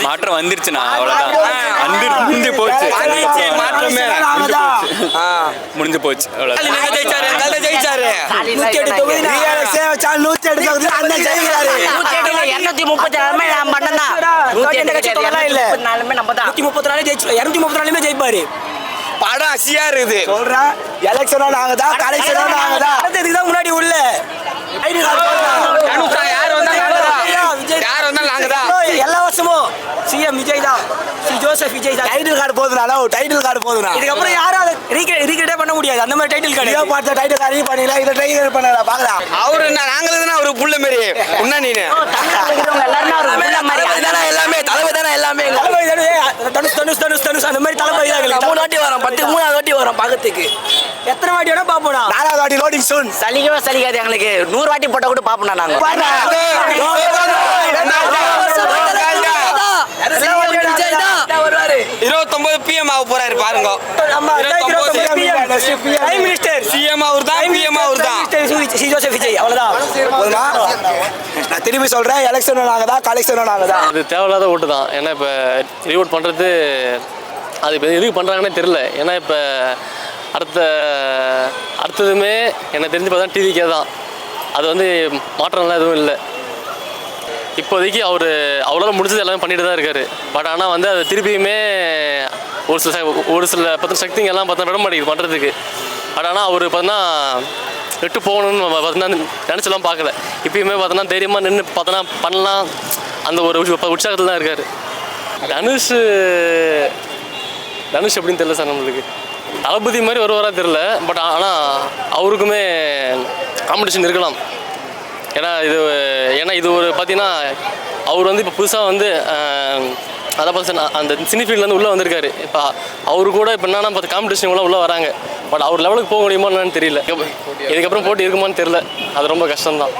மாற்றம் வந்துருச்சுண்ணா, அவ்வளோதான். முடிஞ்சு போச்சு, மாற்றமே முடிஞ்சு போச்சு, அவ்வளோதான். ஜெயிச்சாரு 108 தொகுதி 234 ஜெயிப்பாரு. படம் அசியா இருக்குது சொல்றேன். எலெக்ஷனோ நாங்க தான், கலெக்ஷனோ நாங்க தான். அதுக்கு தான் முன்னாடி உள்ள யார் வந்தாலும் நாங்க தான். எல்லா வருஷமும் சிஎம் விஜய் தான், ஜோசப் விஜய் தான். டைட்டில் கார்டு போதுனால டைட்டில் கார்டு போதுனா இதுக்கப்புறம் யாரும் அதை ரீக்ரியேட்டே பண்ண முடியாது. அந்த மாதிரி டைட்டில் கார்டு பார்த்த டைட்டில் கார்டு பண்ணல, இதை டைட்டில் பண்ணல பார்க்கலாம். அவரு நாங்களும் அவரு புள்ள மாரி உன்ன நீனு எல்லாமே தலைமை தானே, எல்லாமே தனுஷ் தனுஷ் தனுஷ் தனுஷ் அந்த மாதிரி தலைமை தான். 3 வாட்டி வரோம், 3வது வாட்டி வரோம் பார்க்கறதுக்கு. எத்தனை வாட்டி வேணா பாப்போம். 4வது வாட்டி லோடிங் சூன் சலிக்கவே சலிக்காது எங்களுக்கு. 100 வாட்டி போட்டா கூட பாப்போம். நாங்க 29 PM ஆக போறாரு பாருங்க. நான் திரும்பி சொல்றேன், எலெக்ஷன் நாங்க தான், கலெக்ஷன் நாங்க தான். அது தேவையில்லாத ஓட்டு தான். ஏன்னா இப்போ ரீவோட் பண்ணுறது அது இப்போ எதுக்கு பண்ணுறாங்கன்னே தெரில. ஏன்னா இப்போ அடுத்ததுமே எனக்கு தெரிஞ்சு பார்த்தா டிவிக்கே தான். அது வந்து மாற்றம்லாம் எதுவும் இல்லை. இப்போதைக்கு அவர் அவ்வளோ முடிஞ்சது எல்லாமே பண்ணிட்டு தான் இருக்கார். பட் ஆனால் வந்து அது திருப்பியுமே ஒரு சில பத்தின சக்திங்க எல்லாம் பார்த்தா விட மாட்டேங்குது பண்ணுறதுக்கு. பட் ஆனால் அவர் பார்த்தோன்னா விட்டு போகணும்னு பார்த்தோன்னா நினச்செல்லாம் பார்க்கல. இப்பயுமே பார்த்தோன்னா தைரியமாக நின்று பார்த்தோன்னா பண்ணலாம், அந்த ஒரு உற்சாகத்தில் தான் இருக்கார். தனுஷ் எப்படின்னு தெரியல சார் நம்மளுக்கு. தளபதி மாதிரி வருவாரா தெரில. பட் ஆனால் அவருக்குமே காம்படிஷன் இருக்கலாம். ஏன்னா இது ஒரு பார்த்தீங்கன்னா அவர் வந்து இப்போ புதுசாக வந்து அதை பார்த்து அந்த சினி ஃபீல்ட்லேருந்து உள்ளே வந்திருக்காரு. இப்போ அவரு கூட இப்போ என்னன்னா பார்த்து காம்படிஷன் கூட உள்ளே வராங்க. பட் அவர் லெவலுக்கு போக முடியுமா என்னன்னு தெரியல. இதுக்கப்புறம் போட்டி இருக்குமான்னு தெரில. அது ரொம்ப கஷ்டம்தான்.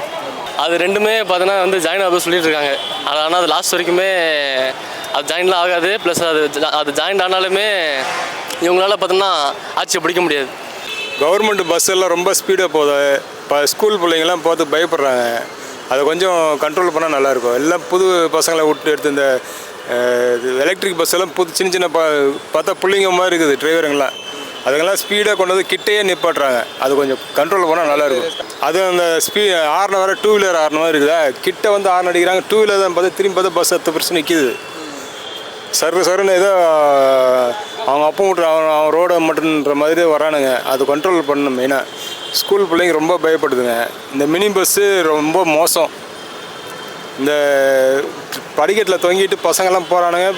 அது ரெண்டுமே பார்த்தீங்கன்னா வந்து ஜாயின் ஆகுது சொல்லிட்டு இருக்காங்க. ஆனால் அது லாஸ்ட் வரைக்குமே அது ஜாயின்லாம் ஆகாது. ப்ளஸ் அது ஜாயின் ஆனாலுமே இவங்களால பார்த்தோன்னா ஆட்சியை பிடிக்க முடியாது. கவர்மெண்ட் பஸ் எல்லாம் ரொம்ப ஸ்பீடாக போகுது. இப்போ ஸ்கூல் பிள்ளைங்கள்லாம் பார்த்து பயப்படுறாங்க. அதை கொஞ்சம் கண்ட்ரோல் பண்ணால் நல்லாயிருக்கும். எல்லாம் புது பசங்களை விட்டு எடுத்து இந்த எலக்ட்ரிக் பஸ் எல்லாம் சின்ன சின்ன பார்த்தா பிள்ளைங்க மாதிரி இருக்குது டிரைவருங்கெல்லாம். அதுக்கெல்லாம் ஸ்பீடாக கொண்டு வந்து கிட்டேயே நிப்பாட்டுறாங்க. அது கொஞ்சம் கண்ட்ரோல் பண்ணால் நல்லாயிருக்கும். அது அந்த ஆர்ன வர 2 வீலர் ஆர்ன மாதிரி இருக்குதா, கிட்ட வந்து ஆர்ன் அடிக்கிறாங்க. 2 வீலர் தான் பார்த்து திரும்பி பார்த்தா பஸ் 10% நிற்கிது. சருன்னு ஏதோ அவங்க அப்போ விட்டு அவன் ரோடை மட்டுன்ற மாதிரி வரானுங்க. அது கண்ட்ரோல் பண்ணணும் மெயினாக. ஸ்கூல் பிள்ளைங்க ரொம்ப பயப்படுதுங்க. இந்த மினி பஸ்ஸு ரொம்ப மோசம். இந்த படிக்கட்டில் தொங்கிட்டு பசங்கள்லாம் போகிறானுங்க.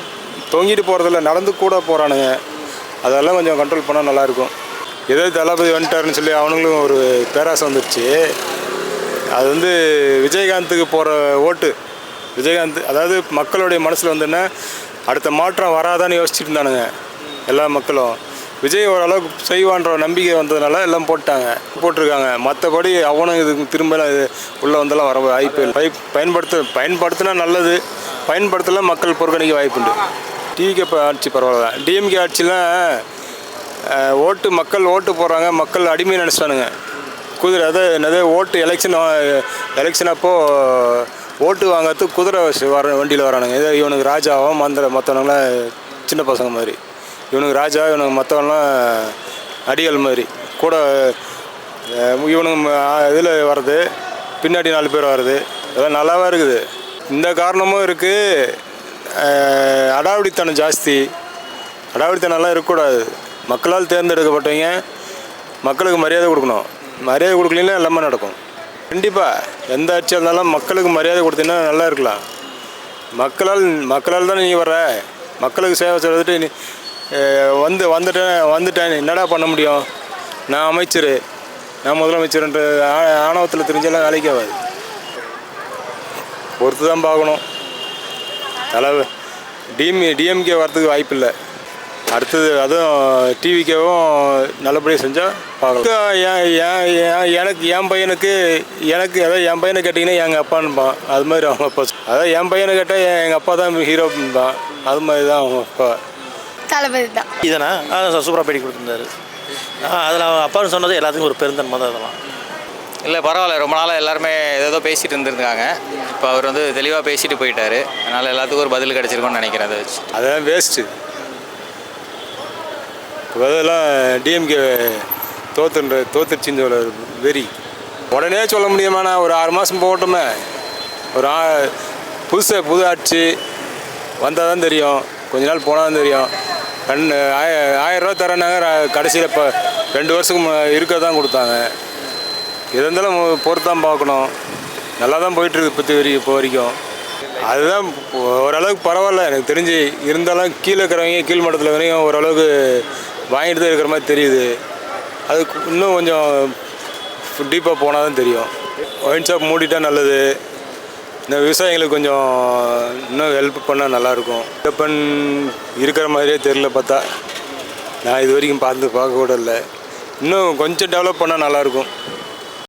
தொங்கிட்டு போகிறதில்ல, நடந்து கூட போகிறானுங்க. அதெல்லாம் கொஞ்சம் கண்ட்ரோல் பண்ணால் நல்லாயிருக்கும். ஏதோ தளபதி வந்துட்டாருன்னு சொல்லி அவனுங்களும் ஒரு பேராசை வந்துடுச்சு. அது வந்து விஜயகாந்துக்கு போகிற ஓட்டு. விஜயகாந்த் அதாவது மக்களுடைய மனசில் வந்துன்னா அடுத்த மாற்றம் வராதான்னு யோசிச்சுட்டு இருந்தானுங்க எல்லா மக்களும். விஜய் ஓரளவுக்கு செய்வான்ற நம்பிக்கை வந்ததுனால எல்லாம் போட்டிருக்காங்க. மற்றபடி அவனும் இதுக்கு திரும்ப உள்ளே வந்தெல்லாம் வர வாய்ப்பு இல்லை. பயன்படுத்தினா நல்லது, பயன்படுத்தல மக்கள் புறக்கணிக்க வாய்ப்புண்டு. டிவிகே ஆட்சி பரவாயில்ல. டிஎம்கே ஆட்சிலாம் மக்கள் ஓட்டு போடுறாங்க, மக்கள் அடிமையை நினச்சிட்டானுங்க. குதிரை என்னது ஓட்டு எலெக்ஷன் அப்போது ஓட்டு வாங்கிறதுக்கு குதிரை வண்டியில் வரானுங்க. ஏதோ இவனுக்கு ராஜாவும் மற்றவனுங்களாம் சின்ன பசங்க மாதிரி. இவனுக்கு ராஜா, இவனுக்கு மற்றவங்களாம் அடிகள் மாதிரி கூட. இவனுக்கு இதில் வர்றது, பின்னாடி 4 பேர் வர்றது, அதெல்லாம் நல்லாவே இருக்குது. இந்த காரணமும் இருக்குது. அடாவடித்தனம் ஜாஸ்தி. அடாவடித்தனம்லாம் இருக்கக்கூடாது. மக்களால் தேர்ந்தெடுக்கப்பட்டவங்க மக்களுக்கு மரியாதை கொடுக்கணும். மரியாதை கொடுக்கலன்னா எல்லாமே நடக்கும். கண்டிப்பாக எந்த ஆட்சியாக இருந்தாலும் மக்களுக்கு மரியாதை கொடுத்தீங்கன்னா நல்லா இருக்கலாம். மக்களால் தானே நீ வர்ற. மக்களுக்கு சேவை செய்துட்டு நீ வந்துட்டேன் என்னடா பண்ண முடியும். நான் அமைச்சர், நான் முதலமைச்சர்ன்ற ஆணவத்தில் தெரிஞ்செல்லாம் வேலைக்கு ஆகாது. பொறுத்து தான் பார்க்கணும். டிஎம்கே வரத்துக்கு வாய்ப்பு இல்லை. அடுத்தது அதுவும் டிவிக்கேவும் நல்லபடியாக செஞ்சால் பார்க்கலாம். என் பையனை கேட்டிங்கன்னா எங்கள் அப்பான்பான். அது மாதிரி அவங்க அப்பா. அதாவது என் பையனை கேட்டால் எங்கள் அப்பா தான் ஹீரோன்பான். அது மாதிரி தான் அவங்க அப்பா. தளபதி தான். இதனா சூப்பராக பேட்டி கொடுத்துருந்தாரு. அதில் அவங்க அப்பான்னு சொன்னது எல்லாத்துக்கும் ஒரு பெருந்தன்மை தான். அதெல்லாம் இல்லை பரவாயில்ல, ரொம்ப நாளாக எல்லாருமே ஏதோ பேசிகிட்டு இருந்திருக்காங்க. இப்போ அவர் வந்து தெளிவாக பேசிட்டு போயிட்டாரு. அதனால் எல்லாத்துக்கும் ஒரு பதில் கிடச்சிருக்கும்னு நினைக்கிறேன். அதை வச்சு அதெல்லாம் வேஸ்ட்டு. இப்போ அதெல்லாம் டிஎம்கே தோத்துருச்சின்னு சொல்ல வெறி உடனே சொல்ல முடியுமாண்ணா? ஒரு 6 மாதம் போகட்டுமே. ஒரு புது ஆட்சி வந்தால் தான் தெரியும், கொஞ்ச நாள் போனால் தான் தெரியும். 1000 ரூபா தரேன்னாங்க, கடைசியில் இப்போ 2 வருஷத்துக்கு இருக்க தான் கொடுத்தாங்க. எது இருந்தாலும் பொறுத்தான் பார்க்கணும். நல்லா தான் போயிட்டுருக்கு இப்போ வரைக்கும். அதுதான் ஓரளவுக்கு பரவாயில்ல எனக்கு தெரிஞ்சு. இருந்தாலும் கீழே இருக்கிறவங்க கீழ் மட்டத்தில் வரையும் ஓரளவுக்கு வாங்கிட்டு தான் இருக்கிற மாதிரி தெரியுது. அதுக்கு இன்னும் கொஞ்சம் டீப்பாக போனால் தான் தெரியும். ஒயின் ஷாப் மூடிட்டா நல்லது. இந்த விவசாயிகளுக்கு கொஞ்சம் இன்னும் ஹெல்ப் பண்ணால் நல்லாயிருக்கும். டெப்பன் இருக்கிற மாதிரியே தெரியல பார்த்தா. நான் இது வரைக்கும் பார்க்க கூட இல்லை. இன்னும் கொஞ்சம் டெவலப் பண்ணால் நல்லாயிருக்கும்.